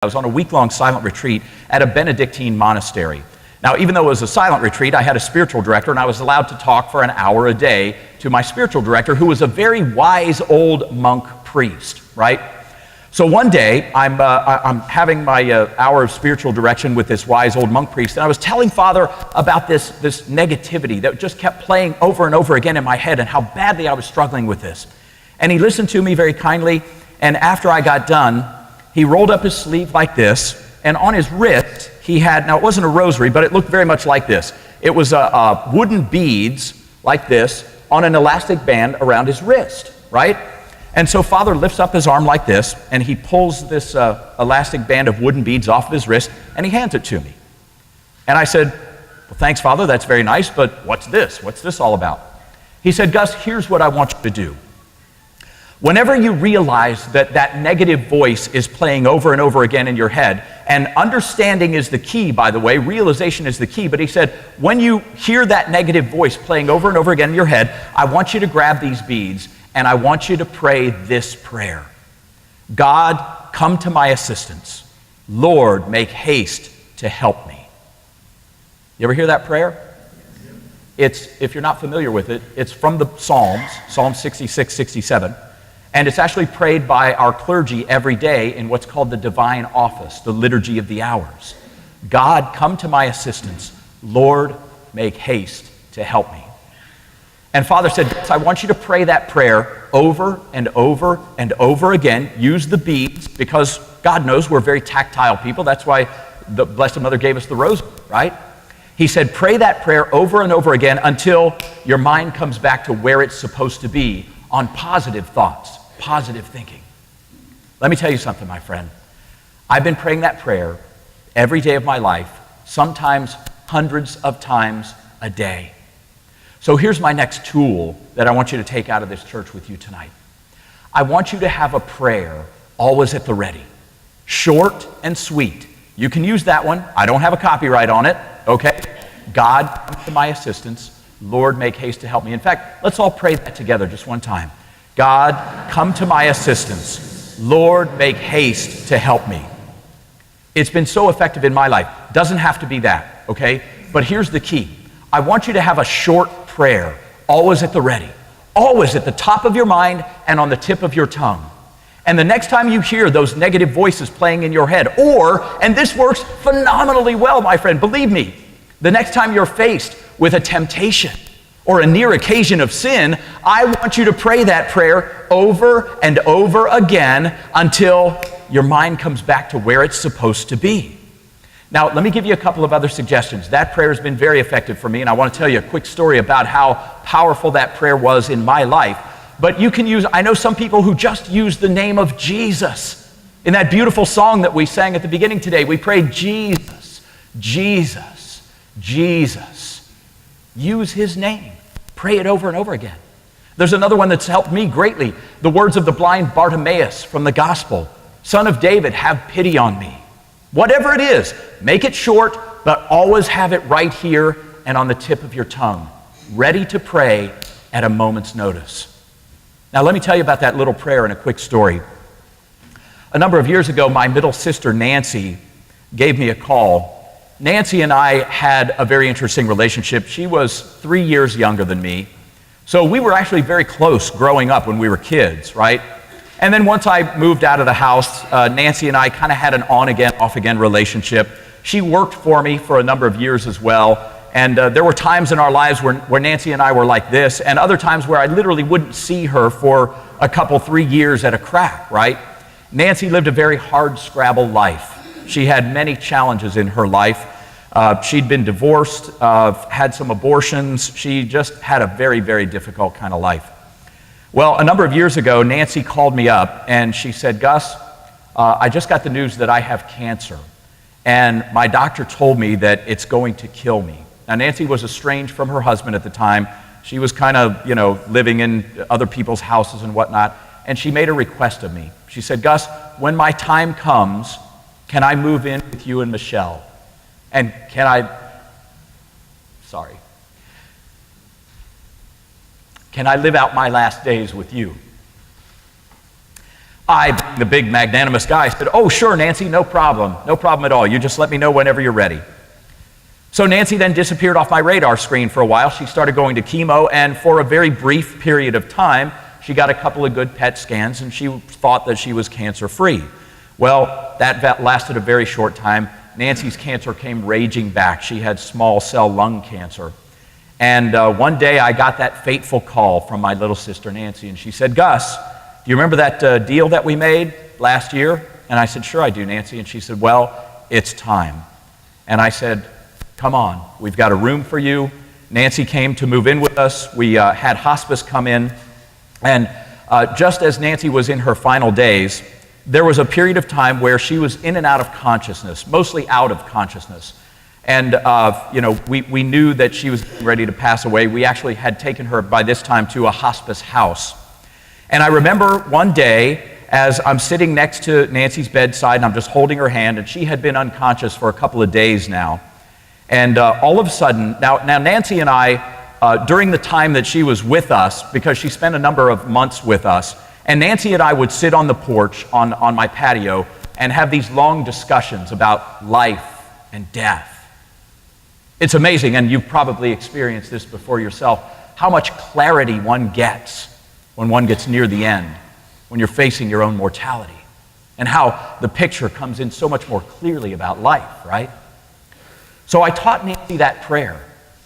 I was on a week-long silent retreat at a Benedictine monastery. Now, even though it was a silent retreat, I had a spiritual director, and I was allowed to talk for an hour a day to my spiritual director, who was a very wise old monk priest, right? So one day, I'm having my hour of spiritual direction with this wise old monk priest, and I was telling Father about this negativity that just kept playing over and over again in my head and how badly I was struggling with this. And he listened to me very kindly, and after I got done, he rolled up his sleeve like this, and on his wrist, he had, now it wasn't a rosary, but it looked very much like this. It was wooden beads like this on an elastic band around his wrist, right? And so Father lifts up his arm like this, and he pulls this elastic band of wooden beads off of his wrist, and he hands it to me. And I said, well, thanks, Father, that's very nice, but what's this? What's this all about? He said, Gus, here's what I want you to do. Whenever you realize that that negative voice is playing over and over again in your head, and understanding is the key, by the way, realization is the key, but he said, when you hear that negative voice playing over and over again in your head, I want you to grab these beads, and I want you to pray this prayer. God, come to my assistance. Lord, make haste to help me. You ever hear that prayer? It's, if you're not familiar with it, it's from the Psalms, Psalm 66, 67. And it's actually prayed by our clergy every day in what's called the divine office, the liturgy of the hours. God, come to my assistance. Lord, make haste to help me. And Father said, I want you to pray that prayer over and over and over again. Use the beads, because God knows we're very tactile people. That's why the Blessed Mother gave us the rosary, right? He said, pray that prayer over and over again until your mind comes back to where it's supposed to be, on positive thoughts, positive thinking. Let me tell you something, my friend. I've been praying that prayer every day of my life, sometimes hundreds of times a day. So here's my next tool that I want you to take out of this church with you tonight. I want you to have a prayer always at the ready, short and sweet. You can use that one. I don't have a copyright on it, okay? God, come to my assistance. Lord, make haste to help me. In fact, let's all pray that together just one time. God, come to my assistance. Lord, make haste to help me. It's been so effective in my life. Doesn't have to be that, okay? But here's the key. I want you to have a short prayer, always at the ready, always at the top of your mind and on the tip of your tongue. And the next time you hear those negative voices playing in your head, or, and this works phenomenally well, my friend, believe me, the next time you're faced with a temptation or a near occasion of sin, I want you to pray that prayer over and over again until your mind comes back to where it's supposed to be. Now, let me give you a couple of other suggestions. That prayer has been very effective for me, and I want to tell you a quick story about how powerful that prayer was in my life. But you can use, I know some people who just use the name of Jesus. In that beautiful song that we sang at the beginning today, we prayed, Jesus, Jesus, Jesus. Use his name. Pray it over and over again. There's another one that's helped me greatly. The words of the blind Bartimaeus from the gospel. Son of David, have pity on me. Whatever it is, make it short, but always have it right here and on the tip of your tongue, ready to pray at a moment's notice. Now, let me tell you about that little prayer in a quick story. A number of years ago, my middle sister, Nancy, gave me a call. Nancy and I had a very interesting relationship. She was 3 years younger than me. So we were actually very close growing up when we were kids, right? And then once I moved out of the house, Nancy and I kind of had an on-again, off-again relationship. She worked for me for a number of years as well. And there were times in our lives where Nancy and I were like this, and other times where I literally wouldn't see her for a couple, 3 years at a crack, right? Nancy lived a very hard-scrabble life. She had many challenges in her life. She'd been divorced, had some abortions. She just had a very, very difficult kind of life. Well, a number of years ago, Nancy called me up and she said, Gus, I just got the news that I have cancer. And my doctor told me that it's going to kill me. Now, Nancy was estranged from her husband at the time. She was kind of, living in other people's houses and whatnot. And she made a request of me. She said, Gus, when my time comes, can I move in with you and Michelle? And can I live out my last days with you? I, being the big magnanimous guy, said, "Oh, sure, Nancy, no problem at all. You just let me know whenever you're ready." So Nancy then disappeared off my radar screen for a while. She started going to chemo, and for a very brief period of time, she got a couple of good PET scans, and she thought that she was cancer-free. Well, that lasted a very short time. Nancy's cancer came raging back. She had small cell lung cancer. And one day I got that fateful call from my little sister Nancy, and she said, "Gus, do you remember that deal that we made last year?" And I said, "Sure I do, Nancy." And she said, "Well, it's time." And I said, "Come on, we've got a room for you." Nancy came to move in with us. We had hospice come in. And just as Nancy was in her final days, there was a period of time where she was in and out of consciousness, mostly out of consciousness. And, we knew that she was ready to pass away. We actually had taken her by this time to a hospice house. And I remember one day, as I'm sitting next to Nancy's bedside, and I'm just holding her hand, and she had been unconscious for a couple of days now. And all of a sudden, now Nancy and I, during the time that she was with us, because she spent a number of months with us, and Nancy and I would sit on the porch on my patio and have these long discussions about life and death. It's amazing, and you've probably experienced this before yourself, how much clarity one gets when one gets near the end, when you're facing your own mortality, and how the picture comes in so much more clearly about life, right? So I taught Nancy that prayer,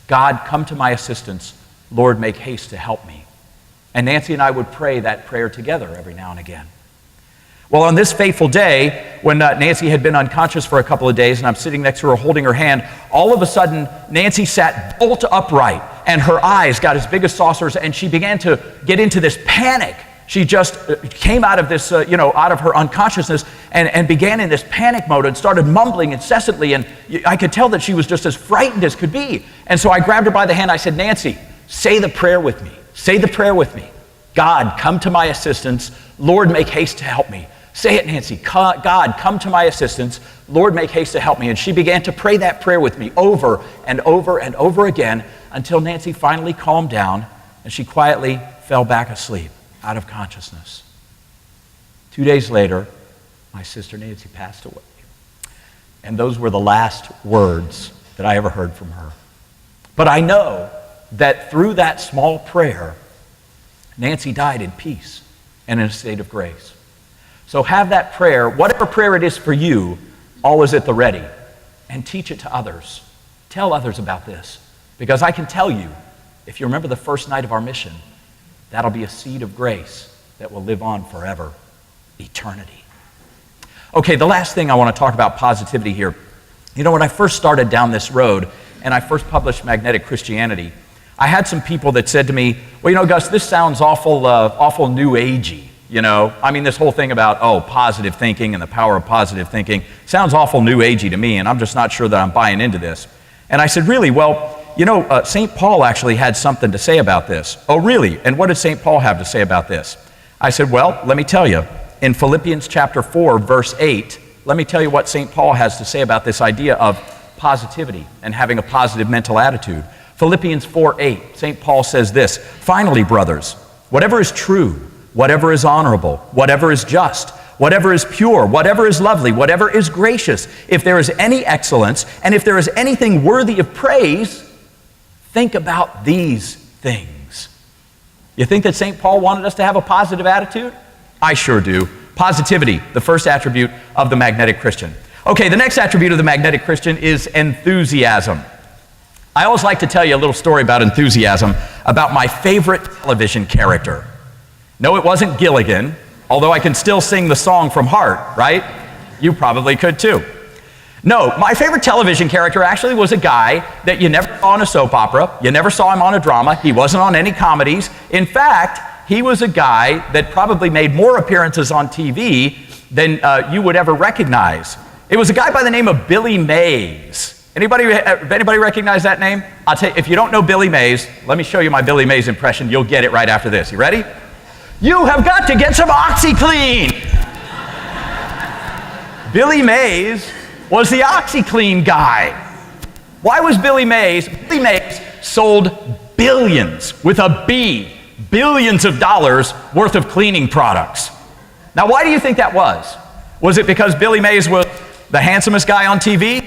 "God, come to my assistance. Lord, make haste to help me." And Nancy and I would pray that prayer together every now and again. Well, on this fateful day, when Nancy had been unconscious for a couple of days, and I'm sitting next to her holding her hand, all of a sudden, Nancy sat bolt upright, and her eyes got as big as saucers, and she began to get into this panic. She just came out of this, out of her unconsciousness and began in this panic mode and started mumbling incessantly. And I could tell that she was just as frightened as could be. And so I grabbed her by the hand. I said, "Nancy, say the prayer with me. Say the prayer with me. God, come to my assistance. Lord, make haste to help me." Say it, Nancy. "God, come to my assistance. Lord, make haste to help me." And she began to pray that prayer with me over and over and over again until Nancy finally calmed down and she quietly fell back asleep, out of consciousness. 2 days later, my sister Nancy passed away. And those were the last words that I ever heard from her. But I know that through that small prayer, Nancy died in peace and in a state of grace. So have that prayer, whatever prayer it is for you, always at the ready, and teach it to others. Tell others about this, because I can tell you, if you remember the first night of our mission, that'll be a seed of grace that will live on forever, eternity. Okay, the last thing I want to talk about positivity here. When I first started down this road and I first published Magnetic Christianity, I had some people that said to me, "Well, Gus, this sounds awful new agey. This whole thing about, positive thinking and the power of positive thinking sounds awful new agey to me, and I'm just not sure that I'm buying into this." And I said, "Really? Well, St. Paul actually had something to say about this." "Oh, really? And what did St. Paul have to say about this?" I said, "Well, let me tell you. In Philippians chapter 4, verse 8, let me tell you what St. Paul has to say about this idea of positivity and having a positive mental attitude. Philippians 4:8, St. Paul says this, "Finally, brothers, whatever is true, whatever is honorable, whatever is just, whatever is pure, whatever is lovely, whatever is gracious, if there is any excellence, and if there is anything worthy of praise, think about these things." You think that St. Paul wanted us to have a positive attitude? I sure do. Positivity, the first attribute of the magnetic Christian. Okay, the next attribute of the magnetic Christian is enthusiasm. I always like to tell you a little story about enthusiasm, about my favorite television character. No, it wasn't Gilligan, although I can still sing the song from heart, right? You probably could too. No, my favorite television character actually was a guy that you never saw in a soap opera. You never saw him on a drama. He wasn't on any comedies. In fact, he was a guy that probably made more appearances on TV than you would ever recognize. It was a guy by the name of Billy Mays. Anybody recognize that name? I'll tell you, if you don't know Billy Mays, let me show you my Billy Mays impression. You'll get it right after this. You ready? "You have got to get some OxyClean." Billy Mays was the OxyClean guy. Why was Billy Mays? Billy Mays sold billions, with a B, billions of dollars worth of cleaning products. Now, why do you think that was? Was it because Billy Mays was the handsomest guy on TV?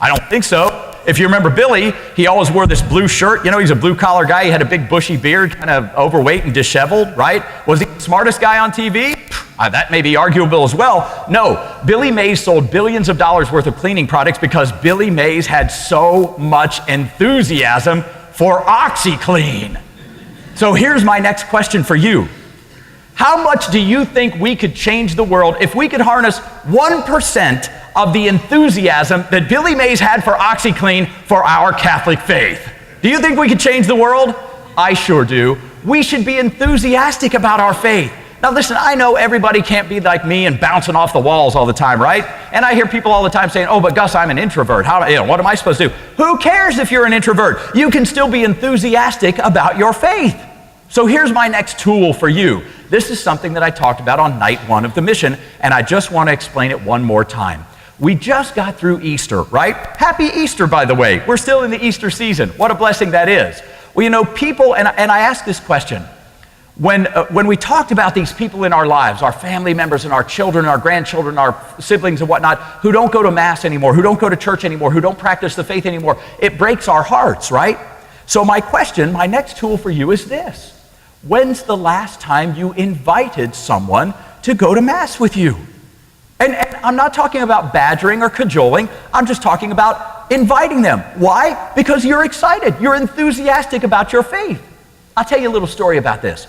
I don't think so. If you remember Billy, he always wore this blue shirt. You know, he's a blue-collar guy. He had a big bushy beard, kind of overweight and disheveled, right? Was he the smartest guy on TV? That may be arguable as well. No, Billy Mays sold billions of dollars worth of cleaning products because Billy Mays had so much enthusiasm for OxyClean. So here's my next question for you. How much do you think we could change the world if we could harness 1% of the enthusiasm that Billy Mays had for OxyClean for our Catholic faith? Do you think we could change the world? I sure do. We should be enthusiastic about our faith. Now listen, I know everybody can't be like me and bouncing off the walls all the time, right? And I hear people all the time saying, oh, but Gus, I'm an introvert. What am I supposed to do? Who cares if you're an introvert? You can still be enthusiastic about your faith. So here's my next tool for you. This is something that I talked about on night 1 of the mission, and I just want to explain it one more time. We just got through Easter, right? Happy Easter, by the way. We're still in the Easter season. What a blessing that is. Well, you know, people, and I ask this question, when we talked about these people in our lives, our family members and our children, our grandchildren, our siblings and whatnot, who don't go to Mass anymore, who don't go to church anymore, who don't practice the faith anymore, it breaks our hearts, right? So my next tool for you is this. When's the last time you invited someone to go to Mass with you? And I'm not talking about badgering or cajoling. I'm just talking about inviting them. Why? Because you're excited. You're enthusiastic about your faith. I'll tell you a little story about this.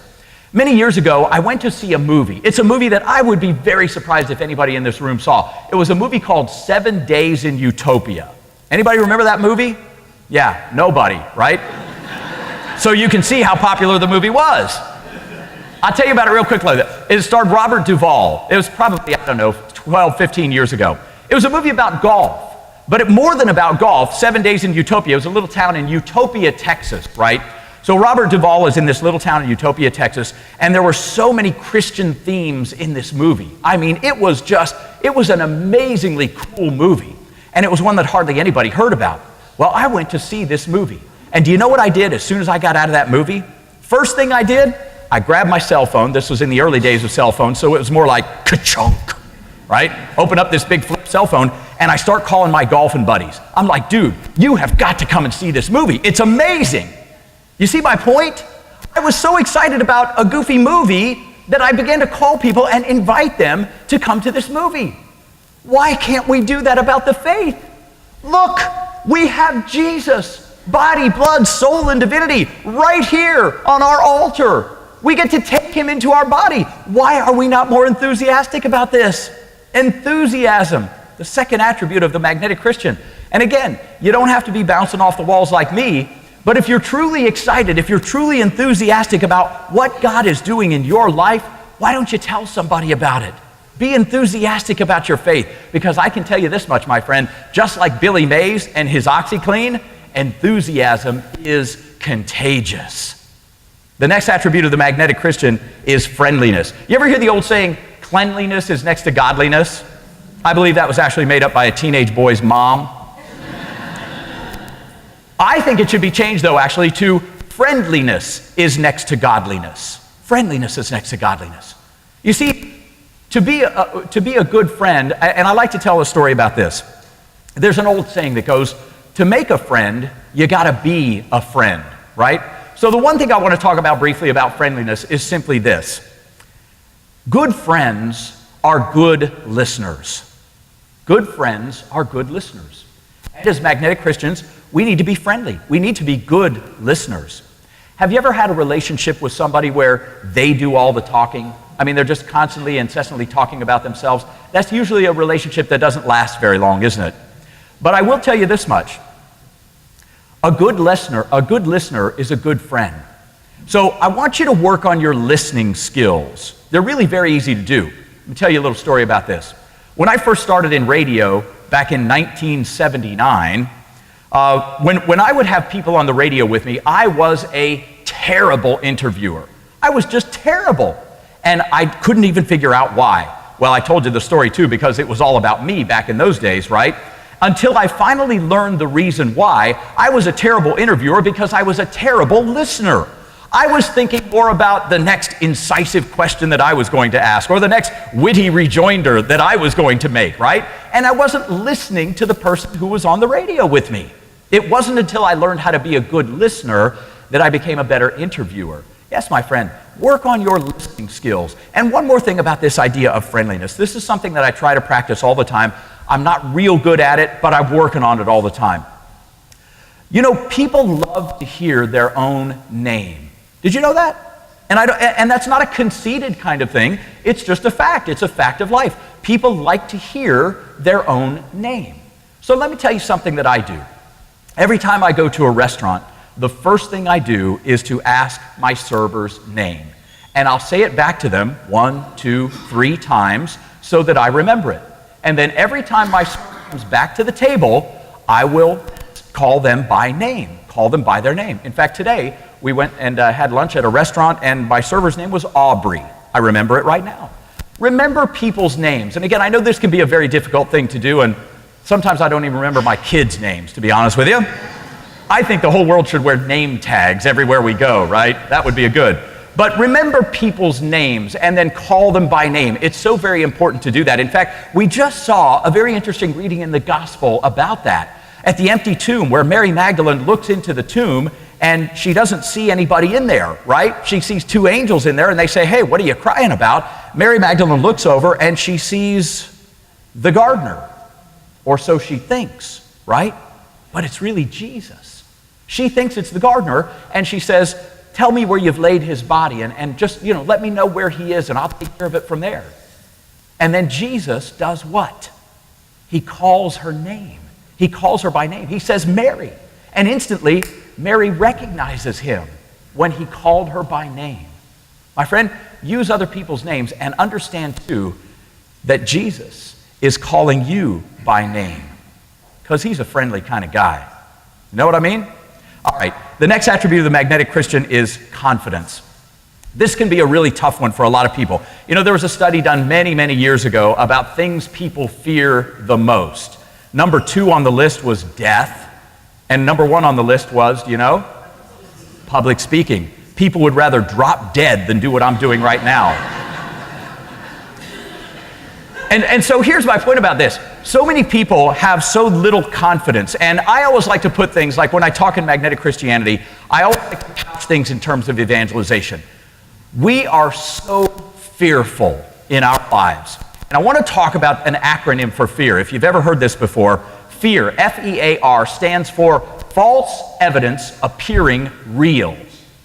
Many years ago, I went to see a movie. It's a movie that I would be very surprised if anybody in this room saw. It was a movie called 7 Days in Utopia. Anybody remember that movie? Yeah, nobody, right? So you can see how popular the movie was. I'll tell you about it real quickly. It starred Robert Duvall. It was probably, 12, 15 years ago. It was a movie about golf. But more than about golf, 7 Days in Utopia, it was a little town in Utopia, Texas, right? So Robert Duvall is in this little town in Utopia, Texas, and there were so many Christian themes in this movie. I mean, it was an amazingly cool movie. And it was one that hardly anybody heard about. Well, I went to see this movie. And do you know what I did as soon as I got out of that movie? First thing I did, I grabbed my cell phone. This was in the early days of cell phones, so it was more like ka-chunk, right? Open up this big flip cell phone, and I start calling my golfing buddies. I'm like, dude, you have got to come and see this movie. It's amazing. You see my point? I was so excited about a goofy movie that I began to call people and invite them to come to this movie. Why can't we do that about the faith? Look, we have Jesus. Body, blood, soul, and divinity right here on our altar. We get to take him into our body. Why are we not more enthusiastic about this? Enthusiasm, the second attribute of the magnetic Christian. And again, you don't have to be bouncing off the walls like me, but if you're truly excited, if you're truly enthusiastic about what God is doing in your life, why don't you tell somebody about it? Be enthusiastic about your faith, because I can tell you this much, my friend, just like Billy Mays and his OxyClean, enthusiasm is contagious. The next attribute of the magnetic Christian is friendliness. You ever hear the old saying, cleanliness is next to godliness? I believe that was actually made up by a teenage boy's mom. I think it should be changed, though, actually, to friendliness is next to godliness. Friendliness is next to godliness. You see, to be a good friend, and I like to tell a story about this. There's an old saying that goes, to make a friend, you gotta be a friend, right? So the one thing I want to talk about briefly about friendliness is simply this. Good friends are good listeners. Good friends are good listeners. And as magnetic Christians, we need to be friendly. We need to be good listeners. Have you ever had a relationship with somebody where they do all the talking? I mean, they're just constantly, incessantly talking about themselves. That's usually a relationship that doesn't last very long, isn't it? But I will tell you this much. A good listener is a good friend. So I want you to work on your listening skills. They're really very easy to do. Let me tell you a little story about this. When I first started in radio back in 1979, when I would have people on the radio with me, I was a terrible interviewer. I was just terrible. And I couldn't even figure out why. Well, I told you the story too, because it was all about me back in those days, right? Until I finally learned the reason why. I was a terrible interviewer because I was a terrible listener. I was thinking more about the next incisive question that I was going to ask, or the next witty rejoinder that I was going to make, right? And I wasn't listening to the person who was on the radio with me. It wasn't until I learned how to be a good listener that I became a better interviewer. Yes, my friend, work on your listening skills. And one more thing about this idea of friendliness. This is something that I try to practice all the time. I'm not real good at it, but I'm working on it all the time. You know, people love to hear their own name. Did you know that? And that's not a conceited kind of thing. It's just a fact. It's a fact of life. People like to hear their own name. So let me tell you something that I do. Every time I go to a restaurant, the first thing I do is to ask my server's name. And I'll say it back to them 1, 2, 3 times so that I remember it. And then every time my server comes back to the table, I will call them by name, call them by their name. In fact, today we went and had lunch at a restaurant, and my server's name was Aubrey. I remember it right now. Remember people's names. And again, I know this can be a very difficult thing to do, and sometimes I don't even remember my kids' names, to be honest with you. I think the whole world should wear name tags everywhere we go, right? That would be a good. But remember people's names and then call them by name. It's so very important to do that. In fact, we just saw a very interesting reading in the gospel about that. At the empty tomb, where Mary Magdalene looks into the tomb and she doesn't see anybody in there, right? She sees 2 angels in there and they say, "Hey, what are you crying about?" Mary Magdalene looks over and she sees the gardener, or so she thinks, right? But it's really Jesus. She thinks it's the gardener, and she says, "Tell me where you've laid his body, and just, let me know where he is, and I'll take care of it from there." And then Jesus does what? He calls her name. He calls her by name. He says, "Mary." And instantly, Mary recognizes him when he called her by name. My friend, use other people's names and understand, too, that Jesus is calling you by name because he's a friendly kind of guy. You know what I mean? All right, the next attribute of the magnetic Christian is confidence. This can be a really tough one for a lot of people. There was a study done many, many years ago about things people fear the most. Number 2 on the list was death, and number 1 on the list was, public speaking. People would rather drop dead than do what I'm doing right now. And so here's my point about this. So many people have so little confidence, and I always like to put things, like when I talk in magnetic Christianity, I always like to couch things in terms of evangelization. We are so fearful in our lives. And I want to talk about an acronym for fear. If you've ever heard this before, FEAR, F-E-A-R, stands for false evidence appearing real.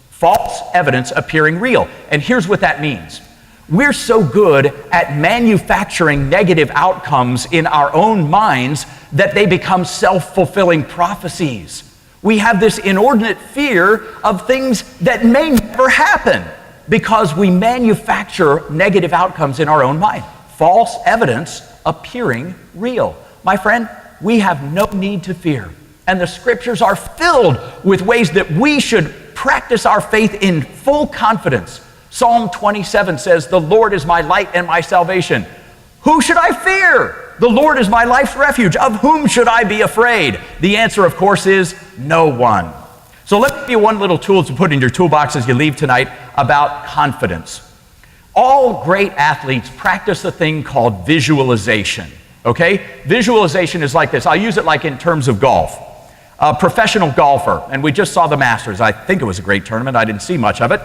False evidence appearing real. And here's what that means. We're so good at manufacturing negative outcomes in our own minds that they become self-fulfilling prophecies. We have this inordinate fear of things that may never happen because we manufacture negative outcomes in our own mind. False evidence appearing real. My friend, we have no need to fear. And the scriptures are filled with ways that we should practice our faith in full confidence. Psalm 27 says, "The Lord is my light and my salvation. Who should I fear? The Lord is my life's refuge. Of whom should I be afraid?" The answer, of course, is no one. So let me give you one little tool to put in your toolbox as you leave tonight about confidence. All great athletes practice a thing called visualization, okay? Visualization is like this. I'll use it like in terms of golf. A professional golfer, and we just saw the Masters. I think it was a great tournament. I didn't see much of it.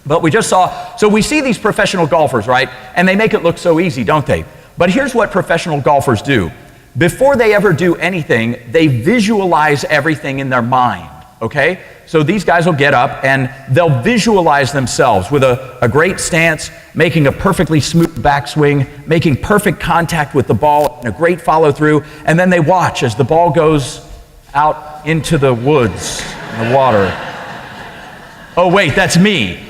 But we just saw, so we see these professional golfers, right? And they make it look so easy, don't they? But here's what professional golfers do. Before they ever do anything, they visualize everything in their mind, okay? So these guys will get up and they'll visualize themselves with a great stance, making a perfectly smooth backswing, making perfect contact with the ball, and a great follow through, and then they watch as the ball goes out into the woods, in the water. Oh wait, that's me.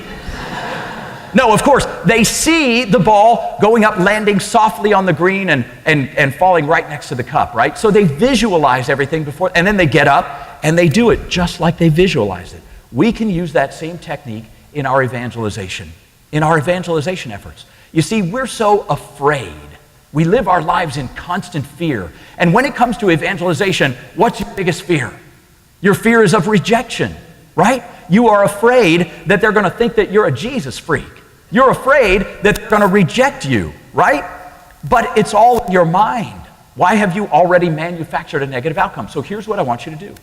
No, of course, they see the ball going up, landing softly on the green and falling right next to the cup, right? So they visualize everything before, and then they get up and they do it just like they visualized it. We can use that same technique in our evangelization efforts. You see, we're so afraid. We live our lives in constant fear. And when it comes to evangelization, what's your biggest fear? Your fear is of rejection. right? You are afraid that they're going to think that you're a Jesus freak. You're afraid that they're going to reject you, right? But it's all in your mind. Why have you already manufactured a negative outcome? So here's what I want you to do.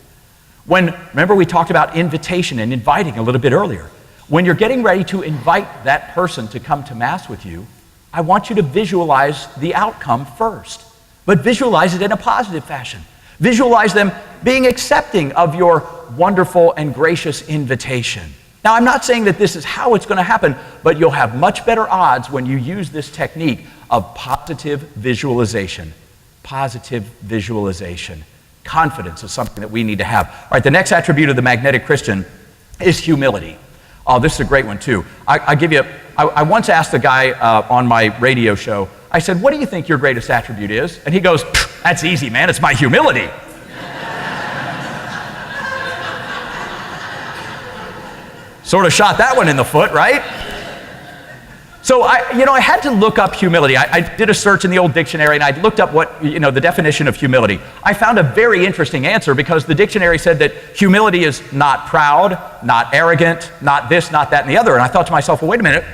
Remember we talked about invitation and inviting a little bit earlier. When you're getting ready to invite that person to come to Mass with you, I want you to visualize the outcome first, but visualize it in a positive fashion. Visualize them being accepting of your wonderful and gracious invitation. Now, I'm not saying that this is how it's going to happen, but you'll have much better odds when you use this technique of positive visualization. Positive visualization. Confidence is something that we need to have. All right, the next attribute of the magnetic Christian is humility. Oh, this is a great one too. I once asked a guy on my radio show, I said, what do you think your greatest attribute is? And he goes, that's easy, man, it's my humility. Sort of shot that one in the foot, right? So I had to look up humility. I did a search in the old dictionary and I looked up the definition of humility. I found a very interesting answer because the dictionary said that humility is not proud, not arrogant, not this, not that, and the other. And I thought to myself, well, wait a minute.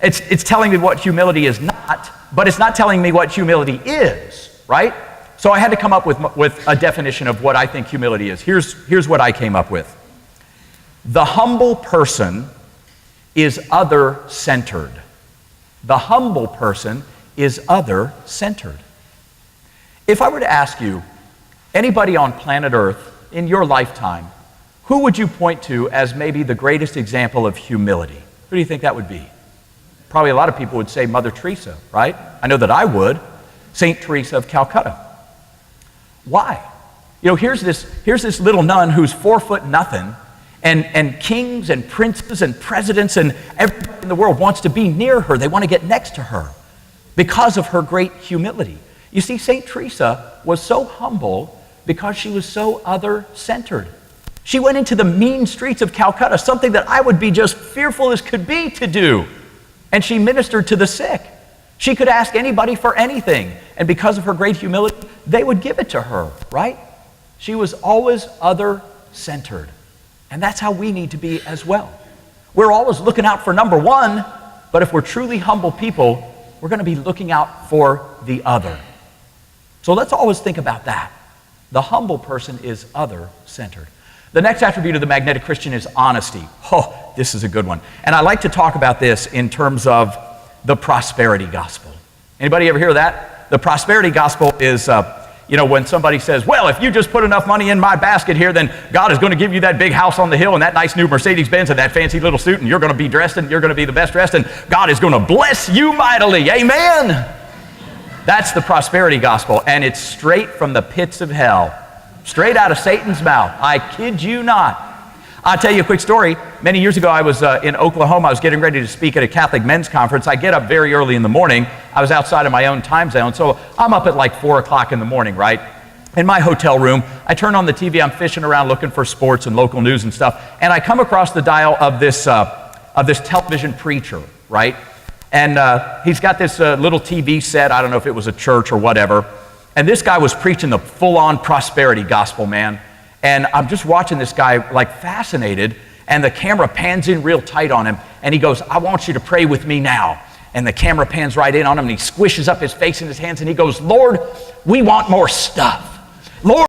It's telling me what humility is not, but it's not telling me what humility is, right? So I had to come up with a definition of what I think humility is. Here's what I came up with. The humble person is other-centered. The humble person is other-centered. If I were to ask you, anybody on planet Earth in your lifetime, who would you point to as maybe the greatest example of humility? Who do you think that would be? Probably a lot of people would say Mother Teresa, right? I know that I would. St. Teresa of Calcutta. Why? Here's this little nun who's 4 foot nothing, and kings and princes and presidents and everybody in the world wants to be near her. They want to get next to her because of her great humility. You see, St. Teresa was so humble because she was so other-centered. She went into the mean streets of Calcutta, something that I would be just fearful as could be to do, and she ministered to the sick. She could ask anybody for anything, and because of her great humility, they would give it to her, right? She was always other-centered. And that's how we need to be as well. We're always looking out for number one, but if we're truly humble people, we're going to be looking out for the other. So let's always think about that. The humble person is other-centered. The next attribute of the magnetic Christian is honesty. Oh, this is a good one. And I like to talk about this in terms of the prosperity gospel. Anybody ever hear that? The prosperity gospel is when somebody says, well, if you just put enough money in my basket here, then God is going to give you that big house on the hill and that nice new Mercedes-Benz and that fancy little suit, and you're going to be dressed and you're going to be the best dressed, and God is going to bless you mightily. Amen? That's the prosperity gospel, and it's straight from the pits of hell, straight out of Satan's mouth. I kid you not. I'll tell you a quick story. Many years ago, I was in Oklahoma. I was getting ready to speak at a Catholic men's conference. I get up very early in the morning. I was outside of my own time zone, so I'm up at like 4 o'clock in the morning, right? In my hotel room, I turn on the TV. I'm fishing around looking for sports and local news and stuff, and I come across the dial of this television preacher, right? And he's got this little TV set. I don't know if it was a church or whatever. And this guy was preaching the full-on prosperity gospel, man. And I'm just watching this guy like fascinated, and the camera pans in real tight on him, and he goes, I want you to pray with me now. And the camera pans right in on him, and he squishes up his face in his hands, and he goes, Lord, we want more stuff. Lord,